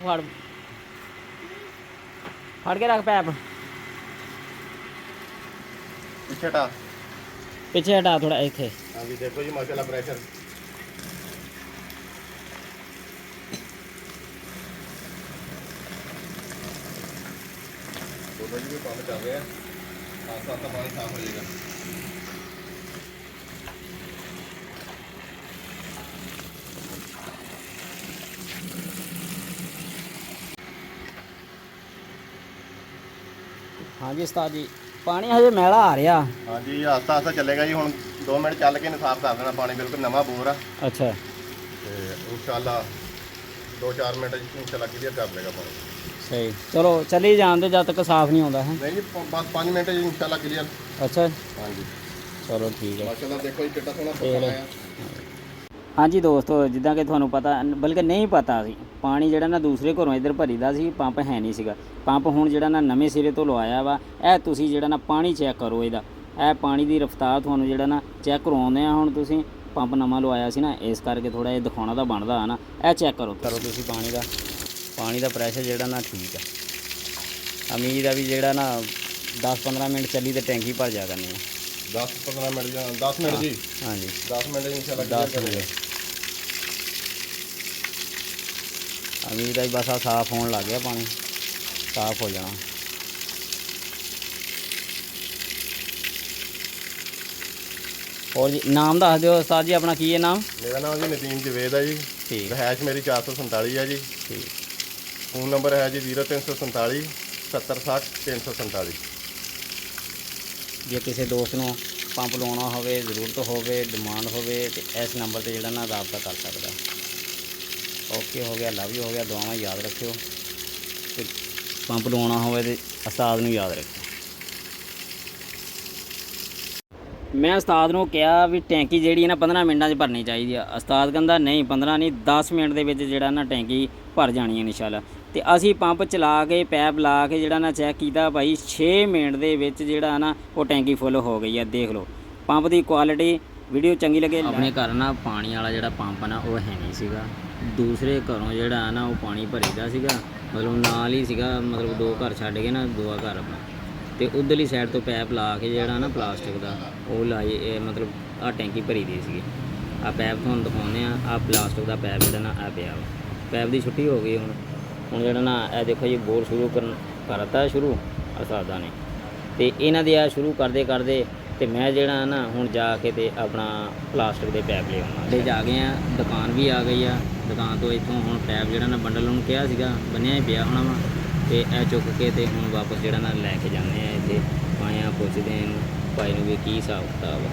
ਫੜ ਫੜ ਕੇ ਰੱਖ ਪੈਪ ਪਿੱਛੇ ਹਟਾ। ਪਿੱਛੇ ਹਟਾ ਥੋੜਾ ਇੱਥੇ। ਹਾਂਜੀ ਦੇਖੋ ਜੀ ਮਾਸ਼ਾਅੱਲਾ ਪ੍ਰੈਸ਼ਰ ਦੋਨੋਂ ਜੀ ਵੀ ਕੰਮ ਚੱਲ ਰਿਹਾ। ਆਸ ਪਾਸ ਦਾ ਪਾਣੀ ਸਾਫ਼ ਹੋ ਜਾਏਗਾ। ਹਾਂਜੀ ਉਸਤਾਦ ਜੀ ਪਾਣੀ ਹਜੇ ਮੈਲਾ ਆ ਰਿਹਾ। ਹਾਂਜੀ ਆਸਤਾ ਆਸਤਾ ਚੱਲੇਗਾ ਜੀ। ਹੁਣ 2 ਮਿੰਟ ਚੱਲ ਕੇ ਸਾਫ਼ ਕਰ ਦੇਣਾ ਪਾਣੀ। ਬਿਲਕੁਲ ਨਵਾਂ ਬੋਰ ਆ ਅੱਛਾ ਤੇ ਇਨਸ਼ਾਅੱਲਾ 2-4 ਮਿੰਟ ਇਨਸ਼ਾਅੱਲਾ ਕਲੀਅਰ ਕਰ ਦੇਗਾ ਪਾਣੀ। ਸਹੀ ਚਲੋ ਚੱਲੀ ਜਾਣ ਦੇ ਜਦ ਤੱਕ ਸਾਫ਼ ਨਹੀਂ ਆਉਂਦਾ ਹੈ। ਨਹੀਂ ਜੀ ਬਸ 5 ਮਿੰਟ ਜੀ ਇਨਸ਼ਾਅੱਲਾ ਕਲੀਅਰ। ਅੱਛਾ ਹਾਂਜੀ ਚਲੋ ਠੀਕ ਹੈ। ਮਾਸ਼ਾਅੱਲਾ ਦੇਖੋ ਜੀ ਕਿੱਡਾ ਸੋਹਣਾ ਪਾਣੀ ਆਇਆ। ਹਾਂਜੀ ਦੋਸਤੋ ਜਿੱਦਾਂ ਕਿ ਤੁਹਾਨੂੰ ਪਤਾ ਬਲਕਿ ਨਹੀਂ ਪਤਾ ਸੀ ਪਾਣੀ ਜਿਹੜਾ ਨਾ ਦੂਸਰੇ ਘਰੋਂ ਇੱਧਰ ਭਰੀਦਾ ਸੀ। ਪੰਪ ਹੈ ਨਹੀਂ ਸੀਗਾ। ਪੰਪ ਹੁਣ ਜਿਹੜਾ ਨਾ ਨਵੇਂ ਸਿਰੇ ਤੋਂ ਲਵਾਇਆ ਵਾ। ਇਹ ਤੁਸੀਂ ਜਿਹੜਾ ਨਾ ਪਾਣੀ ਚੈੱਕ ਕਰੋ ਇਹਦਾ। ਇਹ ਪਾਣੀ ਦੀ ਰਫ਼ਤਾਰ ਤੁਹਾਨੂੰ ਜਿਹੜਾ ਨਾ ਚੈੱਕ ਕਰਵਾਉਂਦੇ ਆ। ਹੁਣ ਤੁਸੀਂ ਪੰਪ ਨਵਾਂ ਲਵਾਇਆ ਸੀ ਨਾ ਇਸ ਕਰਕੇ ਥੋੜ੍ਹਾ ਇਹ ਦਿਖਾਉਣਾ ਤਾਂ ਬਣਦਾ ਹੈ ਨਾ। ਇਹ ਚੈੱਕ ਕਰੋ ਤੁਸੀਂ ਪਾਣੀ ਦਾ ਪ੍ਰੈਸ਼ਰ ਜਿਹੜਾ ਨਾ ਠੀਕ ਆ। ਉਮੀਦ ਆ ਵੀ ਜਿਹੜਾ ਨਾ 10-15 ਮਿੰਟ ਚੱਲੀ ਤੇ ਟੈਂਕੀ ਭਰ ਜਾ ਕਰਨੀ ਆ। 10-15 ਮਿੰਟ ਜਾਂ 10 ਮਿੰਟ ਜੀ। ਹਾਂਜੀ 10 ਮਿੰਟ ਇਨਸ਼ਾਅੱਲਾ 10 ਮਿੰਟ ਉਮੀਦ ਆ ਬਸ ਆ ਸਾਫ਼ ਹੋਣ ਲੱਗ ਗਿਆ ਪਾਣੀ। ਸਾਫ਼ ਹੋ ਜਾਣਾ। ਹੋਰ ਜੀ ਨਾਮ ਦੱਸ ਦਿਓ ਉਸਤਾਦ ਜੀ ਆਪਣਾ ਕੀ ਹੈ ਨਾਮ? ਮੇਰਾ ਨਾਮ ਜੀ ਨਦੀਮ ਜਵੇਦ ਹੈ ਜੀ। ਠੀਕ ਰਹਿਸ਼ ਮੇਰੀ 447 ਹੈ ਜੀ। ਠੀਕ ਫੋਨ ਨੰਬਰ ਹੈ ਜੀ 0347 7060 347। ਜੇ ਕਿਸੇ ਦੋਸਤ ਨੂੰ ਪੰਪ ਲਾਉਣਾ ਹੋਵੇ ਜ਼ਰੂਰਤ ਹੋਵੇ ਡਿਮਾਂਡ ਹੋਵੇ ਤੇ ਇਸ ਨੰਬਰ ਤੇ ਜਿਹੜਾ ਨਾ ਰਾਬਤਾ ਕਰ ਸਕਦਾ। ਓਕੇ ਹੋ ਗਿਆ ਲਵ ਯੂ ਹੋ ਗਿਆ। ਦੁਆਵਾਂ ਯਾਦ ਰੱਖਿਓ ਤੇ ਪੰਪ ਲਾਉਣਾ ਹੋਵੇ ਤੇ ਉਸਤਾਦ ਨੂੰ ਯਾਦ ਰੱਖਿਓ। ਮੈਂ ਉਸਤਾਦ ਨੂੰ ਕਿਹਾ ਵੀ ਟੈਂਕੀ ਜਿਹੜੀ ਨਾ 15 ਮਿੰਟਾਂ 'ਚ ਭਰਨੀ ਚਾਹੀਦੀ ਆ। ਉਸਤਾਦ ਕਹਿੰਦਾ ਨਹੀਂ 15 ਨਹੀਂ 10 ਮਿੰਟ ਦੇ ਵਿੱਚ ਜਿਹੜਾ ਨਾ ਟੈਂਕੀ ਭਰ ਜਾਣੀ ਹੈ ਇਨਸ਼ਾਅੱਲਾ। ਤੇ ਅਸੀਂ ਪੰਪ ਚਲਾ ਕੇ ਪੈਪ ਲਾ ਕੇ ਜਿਹੜਾ ਨਾ ਚੈੱਕ ਕੀਤਾ ਭਾਈ 6 ਮਿੰਟ ਦੇ ਵਿੱਚ ਜਿਹੜਾ ਨਾ ਉਹ ਟੈਂਕੀ ਫੁੱਲ ਹੋ ਗਈ ਆ। ਦੇਖ ਲਓ ਪੰਪ ਦੀ ਕੁਆਲਿਟੀ। ਵੀਡੀਓ ਚੰਗੀ ਲੱਗੇ। ਆਪਣੇ ਘਰ ਨਾ ਪਾਣੀ ਵਾਲਾ ਜਿਹੜਾ ਪੰਪ ਨਾ ਉਹ ਹੈ ਨਹੀਂ ਸੀਗਾ। ਦੂਸਰੇ ਘਰੋਂ ਜਿਹੜਾ ਨਾ ਉਹ ਪਾਣੀ ਭਰੀਦਾ ਸੀਗਾ। ਮਤਲਬ ਨਾਲ ਹੀ ਸੀਗਾ। ਮਤਲਬ 2 ਘਰ ਛੱਡ ਕੇ ਨਾ ਦੂਆ ਘਰ ਆਪਣਾ ਤੇ ਉਧਰਲੀ ਸਾਈਡ ਤੋਂ ਪੈਪ ਲਾ ਕੇ ਜਿਹੜਾ ਨਾ ਪਲਾਸਟਿਕ ਦਾ ਉਹ ਲਾਏ ਮਤਲਬ ਆਹ ਟੈਂਕੀ ਭਰੀ ਦੀ ਸੀਗੀ। ਆਹ ਪੈਪ ਤੁਹਾਨੂੰ ਦਿਖਾਉਂਦੇ ਆ। ਆਹ ਪਲਾਸਟਿਕ ਦਾ ਪੈਪ ਜਿਹੜਾ ਨਾ ਆ ਪਿਆ ਵਾ। ਪੈਪ ਦੀ ਛੁੱਟੀ ਹੋ ਗਈ ਹੁਣ ਜਿਹੜਾ ਨਾ ਇਹ ਦੇਖੋ ਜੀ ਬੋਰ ਸ਼ੁਰੂ ਕਰਤਾ ਸ਼ੁਰੂ ਉਸਤਾਦਾਂ ਨੇ। ਤੇ ਇਹਨਾਂ ਦੇ ਆ ਸ਼ੁਰੂ ਕਰਦੇ ਤੇ ਮੈਂ ਜਿਹੜਾ ਨਾ ਹੁਣ ਜਾ ਕੇ ਤੇ ਆਪਣਾ ਪਲਾਸਟਿਕ ਦੇ ਪੈਪ ਲਿਆਉਣਾ ਤੇ ਜਾ ਗਏ ਆ। ਦੁਕਾਨ ਵੀ ਆ ਗਈ ਆ। ਦੁਕਾਨ ਤੋਂ ਇੱਥੋਂ ਹੁਣ ਪੈਪ ਜਿਹੜਾ ਨਾ ਬੰਡਲ ਨੂੰ ਕਿਹਾ ਸੀਗਾ ਬੰਨਿਆ ਹੀ ਪਿਆ ਹੋਣਾ ਵਾ। ਤੇ ਇਹ ਚੁੱਕ ਕੇ ਤੇ ਹੁਣ ਵਾਪਸ ਜਿਹੜਾ ਨਾ ਲੈ ਕੇ ਜਾਂਦੇ ਆ। ਇੱਥੇ ਆਏ ਆ ਪੁੱਛਦੇ ਇਹਨੂੰ ਭਾਈ ਨੂੰ ਵੀ ਕੀ ਹਿਸਾਬ ਕਿਤਾਬ ਆ।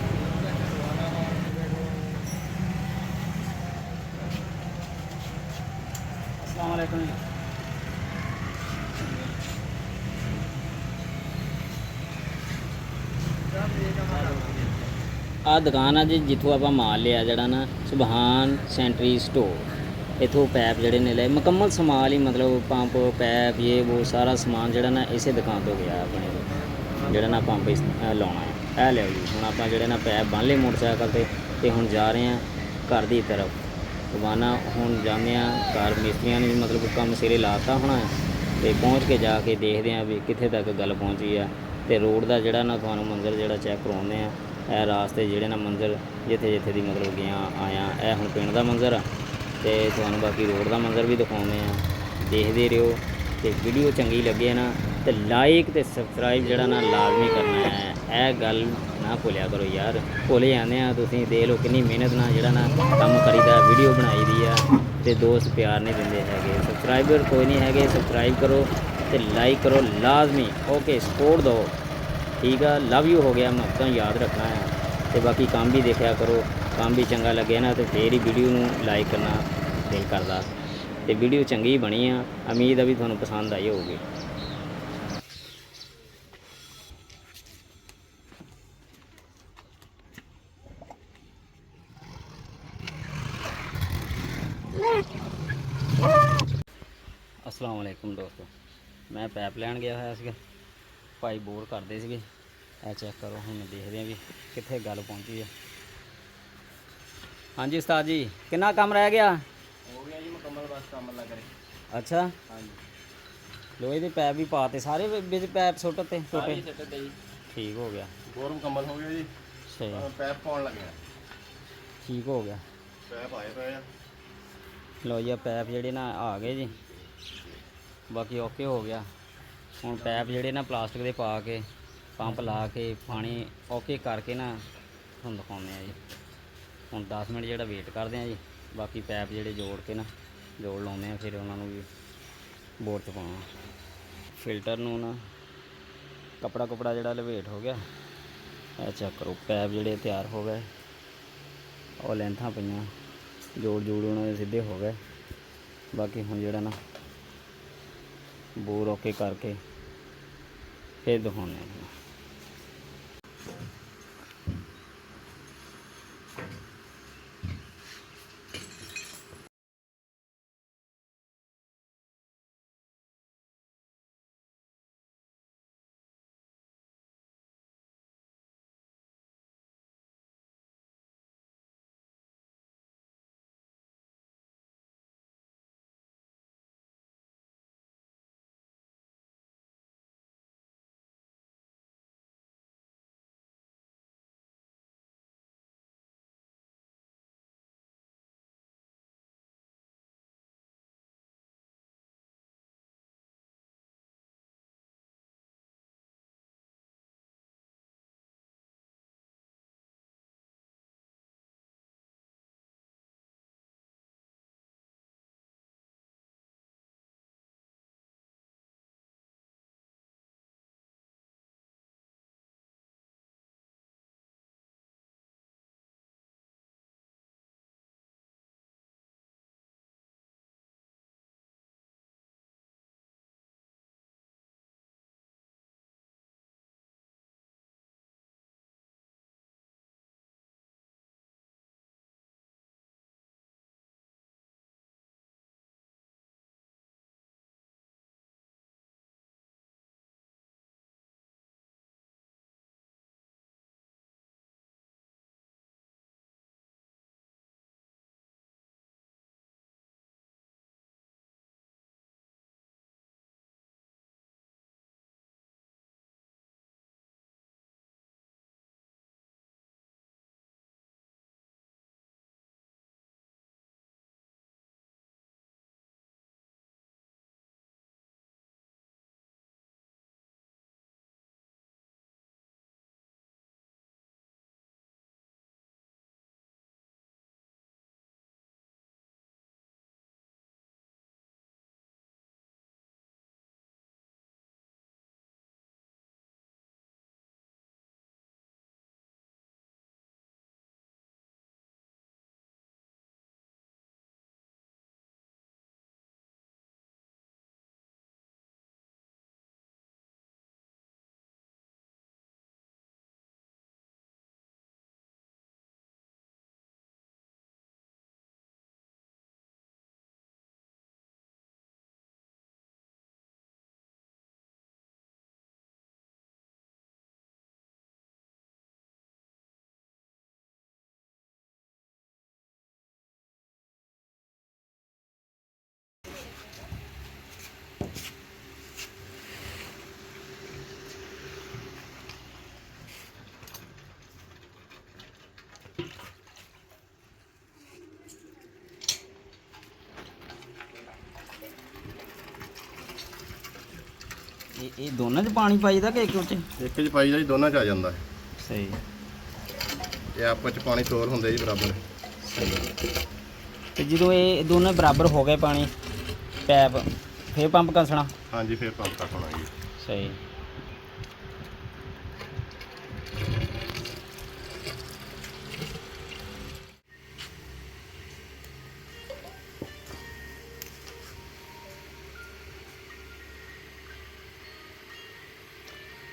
अस्सलाम वालेकुम। ਆ ਦੁਕਾਨ ਆ ਜੀ ਜਿੱਥੋਂ ਆਪਾਂ ਮਾਲ ਲਿਆ ਜਿਹੜਾ ਨਾ ਸੁਭਾਨ ਸੈਂਟਰੀ ਸਟੋਰ। ਇੱਥੋਂ ਪੈਪ ਜਿਹੜੇ ਨੇ ਲਏ ਮੁਕੰਮਲ ਸਮਾਨ ਹੀ ਮਤਲਬ ਪੰਪ ਪੈਪ ਇਹ ਉਹ ਸਾਰਾ ਸਮਾਨ ਜਿਹੜਾ ਨਾ ਇਸੇ ਦੁਕਾਨ ਤੋਂ ਗਿਆ ਆਪਣੇ ਕੋਲ। ਜਿਹੜਾ ਨਾ ਪੰਪ ਲਾਉਣਾ ਹੈ ਇਹ ਲਿਓ ਜੀ। ਹੁਣ ਆਪਾਂ ਜਿਹੜੇ ਨਾ ਪੈਪ ਬੰਨ ਲਏ ਮੋਟਰਸਾਈਕਲ ਤੇ ਹੁਣ ਜਾ ਰਹੇ ਹਾਂ ਘਰ ਦੀ ਤਰਫ। ਰਵਾਨਾ ਹੁਣ ਜਾਂਦੇ ਹਾਂ ਘਰ। ਮਿਸਤਰੀਆਂ ਨੇ ਮਤਲਬ ਕੰਮ ਸਿਰੇ ਲਾਤਾ ਹੋਣਾ ਤੇ ਪਹੁੰਚ ਕੇ ਜਾ ਕੇ ਦੇਖਦੇ ਹਾਂ ਵੀ ਕਿੱਥੇ ਤੱਕ ਗੱਲ ਪਹੁੰਚੀ ਆ। ਤੇ ਰੋਡ ਦਾ ਜਿਹੜਾ ਨਾ ਤੁਹਾਨੂੰ ਮੰਜ਼ਰ ਜਿਹੜਾ ਚੈੱਕ ਕਰਵਾਉਂਦੇ ਆ। ਇਹ ਰਾਸਤੇ ਜਿਹੜੇ ਨਾ ਮੰਜ਼ਰ ਜਿੱਥੇ ਦੀ ਮਤਲਬ ਗਿਆ ਆਇਆ। ਇਹ ਹੁਣ ਪਿੰਡ ਦਾ ਮੰਜ਼ਰ ਆ ਤੇ ਤੁਹਾਨੂੰ ਬਾਕੀ ਰੋਡ ਦਾ ਮੰਜ਼ਰ ਵੀ ਦਿਖਾਉਂਦੇ ਆ। ਦੇਖਦੇ ਰਹੋ ਤੇ ਵੀਡੀਓ ਚੰਗੀ ਲੱਗੇ ਨਾ ਤੇ ਲਾਈਕ ਤੇ ਸਬਸਕ੍ਰਾਈਬ ਜਿਹੜਾ ਨਾ ਲਾਜ਼ਮੀ ਕਰਨਾ ਹੈ। ਇਹ ਗੱਲ ਨਾ ਭੁੱਲਿਆ ਕਰੋ ਯਾਰ। ਭੁੱਲ ਜਾਂਦੇ ਆ ਤੁਸੀਂ। ਦੇਖ ਲਓ ਕਿੰਨੀ ਮਿਹਨਤ ਨਾਲ ਜਿਹੜਾ ਨਾ ਕੰਮ ਕਰੀਦਾ ਵੀਡੀਓ ਬਣਾਈ ਦੀ ਆ ਤੇ ਦੋਸਤ ਪਿਆਰ ਨਹੀਂ ਦਿੰਦੇ ਹੈਗੇ। ਸਬਸਕ੍ਰਾਈਬਰ ਕੋਈ ਨਹੀਂ ਹੈਗੇ। ਸਬਸਕ੍ਰਾਈਬ ਕਰੋ ਤੇ ਲਾਈਕ ਕਰੋ ਲਾਜ਼ਮੀ। ਓਕੇ ਸਪੋਰਟ ਦਿਓ ਠੀਕ ਆ। ਲਵ ਯੂ ਹੋ ਗਿਆ ਮਹੱਤਵ ਯਾਦ ਰੱਖਣਾ ਹੈ। ਤੇ ਬਾਕੀ ਕੰਮ ਵੀ ਦੇਖਿਆ ਕਰੋ। ਕੰਮ ਵੀ ਚੰਗਾ ਲੱਗੇ ਨਾ ਤੇ ਫੇਰ ਹੀ ਵੀਡੀਓ ਨੂੰ ਲਾਈਕ ਕਰਨਾ ਦਿਲ ਕਰਦਾ। ਤੇ ਵੀਡੀਓ ਚੰਗੀ ਬਣੀ ਆ। ਉਮੀਦ ਆ ਵੀ ਤੁਹਾਨੂੰ ਪਸੰਦ ਆਈ ਹੋਊਗੀ। अस्सलाम वालेकुम दोस्तों। मैं पैप लैन गया होया सीगा। भाई बोर करते ਸੀਗੇ। ਇਹ ਚੈੱਕ ਕਰੋ ਹੁਣ ਦੇਖਦੇ ਹਾਂ ਵੀ ਕਿੱਥੇ ਗੱਲ ਪਹੁੰਚੀ ਹੈ। ਹਾਂਜੀ ਉਸਤਾਦ ਜੀ ਕਿੰਨਾ ਕੰਮ ਰਹਿ ਗਿਆ? ਹੋ ਗਿਆ ਜੀ ਮੁਕੰਮਲ ਬਸ ਕੰਮ ਲੱਗ ਰਿਹਾ। ਅੱਛਾ ਹਾਂਜੀ ਲੋਹੇ ਦੇ ਪੈਪ ਵੀ ਪਾਤੇ ਸਾਰੇ ਵਿੱਚ ਪੈਪ ਸੁੱਟ ਤੇ ਸਾਰੇ ਛੋਟੇ ਸੈੱਟ ਤੇ ਜੀ। ਠੀਕ ਹੋ ਗਿਆ ਬੋਰ ਮੁਕੰਮਲ ਹੋ ਗਿਆ ਜੀ। ਸਹੀ ਪੈਪ ਪਾਉਣ ਲੱਗੇ ਆ। ਠੀਕ ਹੋ ਗਿਆ ਪੈਪ ਆਏ ਪਏ ਆ। ਲਓ ਜੀ ਪੈਪ ਜਿਹੜੇ ਨਾ ਆ ਗਏ ਜੀ ਬਾਕੀ ਓਕੇ ਹੋ ਗਿਆ। ਹੁਣ ਪੈਪ ਜਿਹੜੇ ਨਾ ਪਲਾਸਟਿਕ ਦੇ ਪਾ ਕੇ ਪੰਪ ਲਾ ਕੇ ਪਾਣੀ ਓਕੇ ਕਰਕੇ ਨਾ ਤੁਹਾਨੂੰ ਦਿਖਾਉਂਦੇ ਆ ਜੀ। ਹੁਣ 10 ਮਿੰਟ ਜਿਹੜਾ ਵੇਟ ਕਰਦੇ ਆ ਜੀ। ਬਾਕੀ ਪੈਪ ਜਿਹੜੇ ਜੋੜ ਕੇ ਨਾ ਜੋੜ ਲਾਉਂਦੇ ਆ ਫਿਰ ਉਹਨਾਂ ਨੂੰ ਵੀ ਬੋਰ 'ਚ ਪਾਉਣਾ। ਫਿਲਟਰ ਨੂੰ ਨਾ ਕਪੜਾ ਜਿਹੜਾ ਲਵੇਟ ਹੋ ਗਿਆ। ਇਹ ਚੈੱਕ ਕਰੋ ਪੈਪ ਜਿਹੜੇ ਤਿਆਰ ਹੋ ਗਏ। ਉਹ ਲੈਂਥਾਂ ਪਈਆਂ ਜੋੜ ਉਹਨਾਂ ਦੇ ਸਿੱਧੇ ਹੋ ਗਏ। ਬਾਕੀ ਹੁਣ ਜਿਹੜਾ ਨਾ ਬੋਰ ਓਕੇ ਕਰਕੇ ਫਿਰ ਦਿਖਾਉਂਦੇ ਹਾਂ। ਇਹ ਦੋਨਾਂ 'ਚ ਪਾਣੀ ਪਾਈਦਾ ਕਿ ਇੱਕ 'ਚ? ਇੱਕ 'ਚ ਪਾਈ ਦਾ ਜੀ, ਦੋਨਾਂ 'ਚ ਆ ਜਾਂਦਾ। ਸਹੀ ਇਹ ਆਪਸ 'ਚ ਪਾਣੀ ਤੋਲ ਹੁੰਦੇ ਜੀ ਬਰਾਬਰ। ਸਹੀ। ਤੇ ਜਦੋਂ ਇਹ ਦੋਨੇ ਬਰਾਬਰ ਹੋ ਗਏ ਪਾਣੀ ਪੈਪ ਫਿਰ ਪੰਪ ਕੱਸਣਾ? ਹਾਂਜੀ ਫਿਰ ਪੰਪ ਕੱਟ ਹੋਣਾ ਜੀ। ਸਹੀ।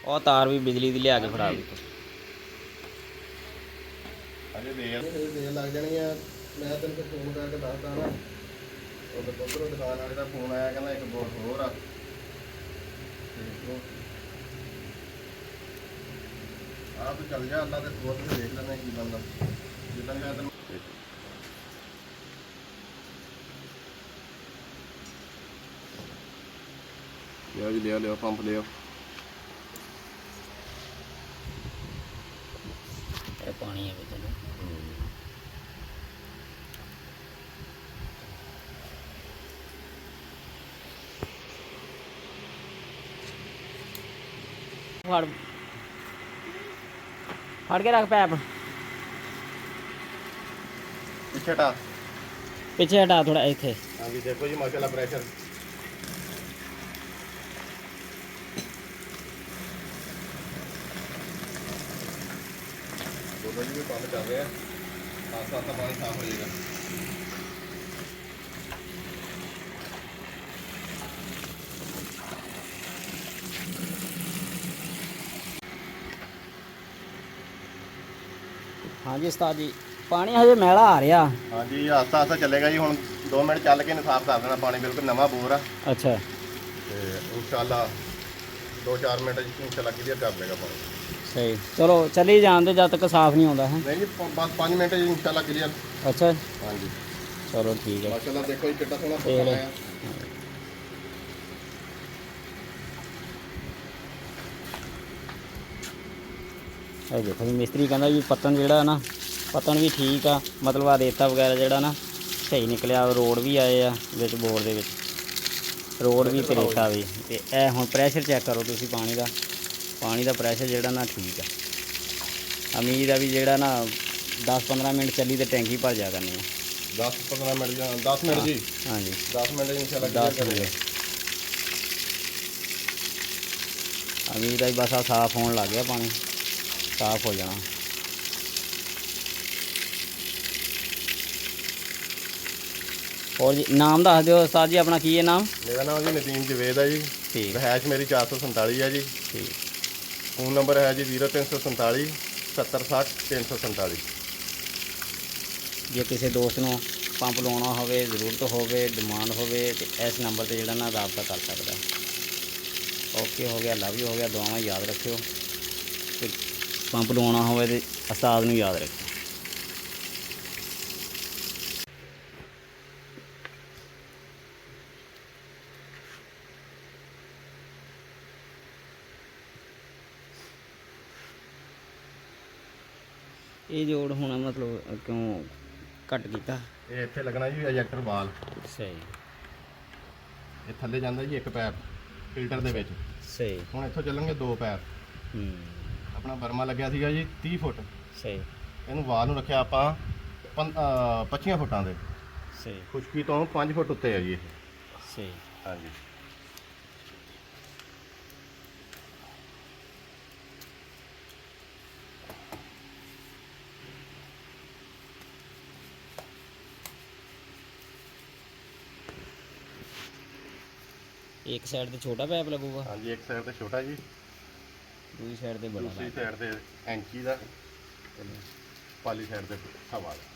ਉਹ ਤਾਰ ਵੀ ਬਿਜਲੀ ਦੀ ਲਿਆ ਕੇ ਫੜਾ ਦਿੱਤੀ। ਅਜੇ ਦੇਰ ਲੱਗ ਜਾਣੀ ਆ। ਮੈਂ ਤੈਨੂੰ ਫੋਨ ਕਰਕੇ ਦੱਸਦਾ ਨਾ। ਉਹ ਦੁਕਾਨੋਂ ਦੁਕਾਨ ਵਾਲੇ ਦਾ ਫੋਨ ਆਇਆ, ਕਹਿੰਦਾ ਇੱਕ ਬੋਰ ਹੋਰ ਆ। ਆਹ ਤੂੰ ਚੱਲ ਜਾ, ਅੱਲਾ ਤੇ ਹੋਰ ਵੀ ਦੇਖ ਲੈਣਾ ਕੀ ਬਣਦਾ। ਜਿੱਦਾਂ ਮੈਂ ਤੈਨੂੰ ਲਿਓ ਜੀ, ਲਿਓ ਪੰਪ ਲਿਓ। ਇਹ ਪਾਣੀ ਹੈ ਵਿੱਚ ਨਾ। ਫੜ ਫੜ ਕੇ ਰੱਖ ਪੈਪ ਪਿੱਛੇ ਹਟਾ। ਪਿੱਛੇ ਹਟਾ ਥੋੜਾ ਇੱਥੇ। ਹਾਂਜੀ ਦੇਖੋ ਜੀ ਮਾਸ਼ਾਅੱਲਾ ਪ੍ਰੈਸ਼ਰ। ਦੋਨੋਂ ਜੀ ਵੀ ਪੰਪ ਚੱਲ ਰਿਹਾ, ਆਸਤਾ ਆਸਤਾ ਪਾਣੀ ਸਾਫ਼ ਹੋ ਜਾਏਗਾ। ਹਾਂਜੀ ਉਸਤਾਦ ਜੀ, ਪਾਣੀ ਹਜੇ ਮੈਲਾ ਆ ਰਿਹਾ। ਹਾਂਜੀ ਆਸਤਾ ਆਸਤਾ ਚੱਲੇਗਾ ਜੀ। ਹੁਣ 2 ਮਿੰਟ ਚੱਲ ਕੇ ਸਾਫ਼ ਕਰ ਦੇਣਾ ਪਾਣੀ, ਬਿਲਕੁਲ ਨਵਾਂ ਬੋਰ ਆ। ਅੱਛਾ ਤੇ ਇਨਸ਼ਾਅੱਲਾ 2-4 ਮਿੰਟ ਇਨਸ਼ਾਅੱਲਾ ਕਲੀਅਰ ਕਰ ਦੇਗਾ ਪਾਣੀ। ਸਹੀ, ਚਲੋ ਚੱਲੀ ਜਾਣ ਦੇ ਜਦ ਤੱਕ ਸਾਫ਼ ਨਹੀਂ ਆਉਂਦਾ ਹੈ। ਨਹੀਂ ਜੀ ਬਸ 5 ਮਿੰਟ ਜੀ ਇਨਸ਼ਾਅੱਲਾ ਕਲੀਅਰ। ਅੱਛਾ ਹਾਂਜੀ ਚਲੋ ਠੀਕ ਹੈ। ਮਾਸ਼ਾਅੱਲਾ ਦੇਖੋ ਜੀ ਕਿੱਡਾ ਸੋਹਣਾ ਦੇਖ ਪੱਕਾ ਲਓ। ਆਇਆ। ਇਹ ਦੇਖੋ ਜੀ ਮਿਸਤਰੀ ਕਹਿੰਦਾ ਵੀ ਪੱਤਨ ਜਿਹੜਾ ਨਾ, ਪੱਤਨ ਵੀ ਠੀਕ ਆ, ਮਤਲਬ ਆ ਰੇਤਾ ਵਗੈਰਾ ਜਿਹੜਾ ਨਾ ਸਹੀ ਨਿਕਲਿਆ। ਰੋਡ ਵੀ ਆਏ ਆ ਵਿੱਚ ਬੋਰ ਦੇ ਵਿੱਚ, ਰੋਡ ਵੀ ਤੇ ਰੇਤਾ ਵੀ। ਤੇ ਇਹ ਹੁਣ ਪ੍ਰੈਸ਼ਰ ਚੈੱਕ ਕਰੋ ਤੁਸੀਂ ਪਾਣੀ ਦਾ। ਪਾਣੀ ਦਾ ਪ੍ਰੈਸ਼ਰ ਜਿਹੜਾ ਨਾ ਠੀਕ ਆ। ਉਮੀਦ ਆ ਵੀ ਜਿਹੜਾ ਨਾ 10-15 ਮਿੰਟ ਚੱਲੀ ਤੇ ਟੈਂਕੀ ਭਰ ਜਾ ਕਰਨੀ ਆ। 10-15 ਮਿੰਟ ਜਾਂ 10 ਮਿੰਟ ਜੀ। ਹਾਂਜੀ 10 ਮਿੰਟ ਇਨਸ਼ਾਅੱਲਾ 10 ਕਲੀਅਰ ਮਿੰਟ। ਉਮੀਦ ਆ ਵੀ ਬਸ ਆ ਸਾਫ਼ ਹੋਣ ਲੱਗ ਗਿਆ ਪਾਣੀ, ਸਾਫ਼ ਹੋ ਜਾਣਾ। ਹੋਰ ਜੀ ਨਾਮ ਦੱਸ ਦਿਓ ਉਸਤਾਦ ਜੀ, ਆਪਣਾ ਕੀ ਹੈ ਨਾਮ? ਮੇਰਾ ਨਾਮ ਜੀ ਨਦੀਮ ਜਵੇਦ ਹੈ ਜੀ। ਠੀਕ ਰਹਿائش ਮੇਰੀ 447 ਹੈ ਜੀ। ਠੀਕ। ਫੋਨ ਨੰਬਰ ਹੈ ਜੀ 0347 7060 347। ਜੇ ਕਿਸੇ ਦੋਸਤ ਨੂੰ ਪੰਪ ਲਾਉਣਾ ਹੋਵੇ, ਜ਼ਰੂਰਤ ਹੋਵੇ, ਡਿਮਾਂਡ ਹੋਵੇ ਤੇ ਇਸ ਨੰਬਰ ਤੇ ਜਿਹੜਾ ਨਾ ਰਾਬਤਾ ਕਰ ਸਕਦਾ। ਓਕੇ ਹੋ ਗਿਆ, ਲਵ ਯੂ ਹੋ ਗਿਆ। ਦੁਆਵਾਂ ਯਾਦ ਰੱਖਿਓ ਤੇ ਪੰਪ ਲਵਾਉਣਾ ਹੋਵੇ ਤੇ ਉਸਤਾਦ ਨੂੰ ਯਾਦ ਰੱਖਿਓ। ਇਹ ਜੋੜ ਹੋਣਾ ਮਤਲਬ ਕਿਉਂ ਘੱਟ ਕੀਤਾ? ਇਹ ਇੱਥੇ ਲੱਗਣਾ ਜੀ ਐਜੈਕਟਰ ਵਾਲ। ਸਹੀ। ਇਹ ਥੱਲੇ ਜਾਂਦਾ ਜੀ ਇੱਕ ਪੈਪ ਫਿਲਟਰ ਦੇ ਵਿੱਚ। ਸਹੀ। ਹੁਣ ਇੱਥੋਂ ਚੱਲਣਗੇ 2 ਪੈਪ। ਆਪਣਾ ਬਰਮਾ ਲੱਗਿਆ ਸੀਗਾ ਜੀ 30 ਫੁੱਟ। ਸਹੀ। ਇਹਨੂੰ ਵਾਲ ਨੂੰ ਰੱਖਿਆ ਆਪਾਂ 25 ਫੁੱਟਾਂ ਦੇ। ਸਹੀ। ਖੁਸ਼ਕੀ ਤੋਂ 5 ਫੁੱਟ ਉੱਤੇ ਹੈ ਜੀ ਇਹ। ਸਹੀ। ਹਾਂਜੀ ਇੱਕ ਸਾਈਡ ਤੇ ਛੋਟਾ ਪੈਪ ਲੱਗੂਗਾ। ਹਾਂਜੀ ਇੱਕ ਸਾਈਡ ਤੇ ਛੋਟਾ ਜੀ, ਦੂਜੀ ਸਾਈਡ ਤੇ ਬੜਾ। ਦੂਸਰੀ ਸਾਈਡ ਤੇ ਐਂਚੀ ਦਾ, ਪਾਲੀ ਸਾਈਡ ਤੇ ਹਵਾ ਦਾ।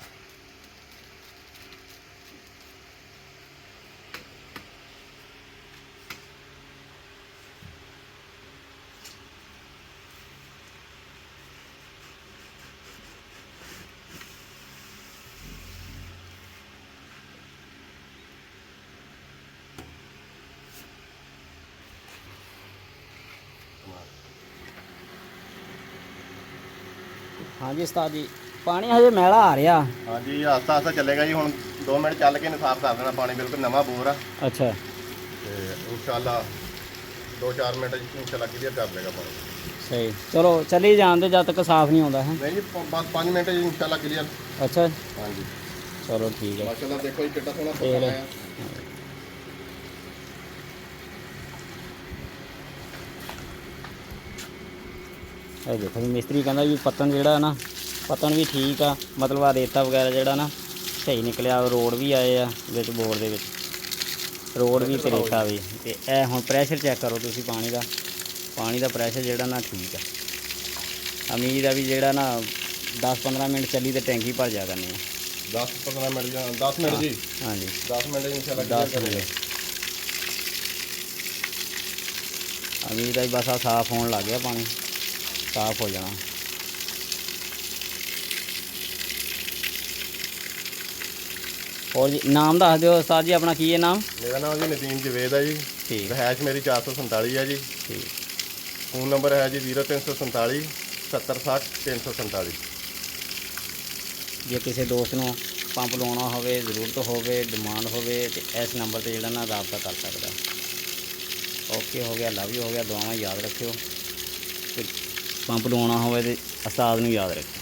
ਹਾਂਜੀ ਉਸਤਾਦ ਜੀ, ਪਾਣੀ ਹਜੇ ਮੈਲਾ ਆ ਰਿਹਾ। ਹਾਂਜੀ ਆਸਤਾ ਆਸਤਾ ਚੱਲੇਗਾ ਜੀ। ਹੁਣ 2 ਮਿੰਟ ਚੱਲ ਕੇ ਸਾਫ਼ ਕਰ ਦੇਣਾ ਪਾਣੀ, ਬਿਲਕੁਲ ਨਵਾਂ ਬੋਰ ਆ। ਅੱਛਾ ਤੇ ਇਨਸ਼ਾਅੱਲਾ 2-4 ਮਿੰਟ ਇਨਸ਼ਾਅੱਲਾ ਕਲੀਅਰ ਕਰ ਦੇਗਾ ਪਾਣੀ। ਸਹੀ, ਚਲੋ ਚੱਲੀ ਜਾਣ ਦੇ ਜਦ ਤੱਕ ਸਾਫ਼ ਨਹੀਂ ਆਉਂਦਾ ਹੈ। ਨਹੀਂ ਜੀ ਬਸ 5 ਮਿੰਟ ਇਨਸ਼ਾਅੱਲਾ ਕਲੀਅਰ। ਅੱਛਾ ਹਾਂਜੀ ਚਲੋ ਠੀਕ ਹੈ। ਮਾਸ਼ਾਅੱਲਾ ਦੇਖੋ ਜੀ ਕਿੱਡਾ ਸੋਹਣਾ ਦੇਖ ਪੱਕਾ ਲਓ। ਆਇਆ। ਇਹ ਦੇਖੋ ਜੀ ਮਿਸਤਰੀ ਕਹਿੰਦਾ ਵੀ ਪੱਤਨ ਜਿਹੜਾ ਨਾ, ਪੱਤਨ ਵੀ ਠੀਕ ਆ, ਮਤਲਬ ਆ ਰੇਤਾ ਵਗੈਰਾ ਜਿਹੜਾ ਨਾ ਸਹੀ ਨਿਕਲਿਆ। ਰੋਡ ਵੀ ਆਏ ਆ ਵਿੱਚ ਬੋਰ ਦੇ ਵਿੱਚ, ਰੋਡ ਵੀ ਤੇ ਰੇਤਾ ਵੀ। ਤੇ ਇਹ ਹੁਣ ਪ੍ਰੈਸ਼ਰ ਚੈੱਕ ਕਰੋ ਤੁਸੀਂ ਪਾਣੀ ਦਾ। ਪਾਣੀ ਦਾ ਪ੍ਰੈਸ਼ਰ ਜਿਹੜਾ ਨਾ ਠੀਕ ਆ। ਉਮੀਦ ਆ ਵੀ ਜਿਹੜਾ ਨਾ 10-15 ਮਿੰਟ ਚੱਲੀ ਤੇ ਟੈਂਕੀ ਭਰ ਜਾ ਕਰਨੀ ਆ। 10-15 ਮਿੰਟ ਜਾਂ 10 ਮਿੰਟ ਜੀ। ਹਾਂਜੀ 10 ਮਿੰਟ ਇਨਸ਼ਾਅੱਲਾ 10 ਕਲੀਅਰ ਮਿੰਟ। ਉਮੀਦ ਆ ਵੀ ਬਸ ਆ ਸਾਫ਼ ਹੋਣ ਲੱਗ ਗਿਆ ਪਾਣੀ, ਸਾਫ਼ ਹੋ ਜਾਣਾ। ਹੋਰ ਜੀ ਨਾਮ ਦੱਸ ਦਿਓ ਉਸਤਾਦ ਜੀ, ਆਪਣਾ ਕੀ ਹੈ ਨਾਮ? ਮੇਰਾ ਨਾਮ ਜੀ ਨਦੀਮ ਜਵੇਦ ਹੈ ਜੀ। ਠੀਕ ਰਹਿائش ਮੇਰੀ 447 ਹੈ ਜੀ। ਠੀਕ। ਫੋਨ ਨੰਬਰ ਹੈ ਜੀ 0347 7060 347। ਜੇ ਕਿਸੇ ਦੋਸਤ ਨੂੰ ਪੰਪ ਲਾਉਣਾ ਹੋਵੇ, ਜ਼ਰੂਰਤ ਹੋਵੇ, ਡਿਮਾਂਡ ਹੋਵੇ ਤੇ ਇਸ ਨੰਬਰ ਤੇ ਜਿਹੜਾ ਨਾ ਰਾਬਤਾ ਕਰ ਸਕਦਾ। ਓਕੇ ਹੋ ਗਿਆ, ਲਵ ਯੂ ਹੋ ਗਿਆ, ਦੁਆਵਾਂ ਯਾਦ ਰੱਖਿਓ ਤੇ ਪੰਪ ਲਾਉਣਾ ਹੋਵੇ ਤੇ ਉਸਤਾਦ ਨੂੰ ਯਾਦ ਰੱਖਿਓ।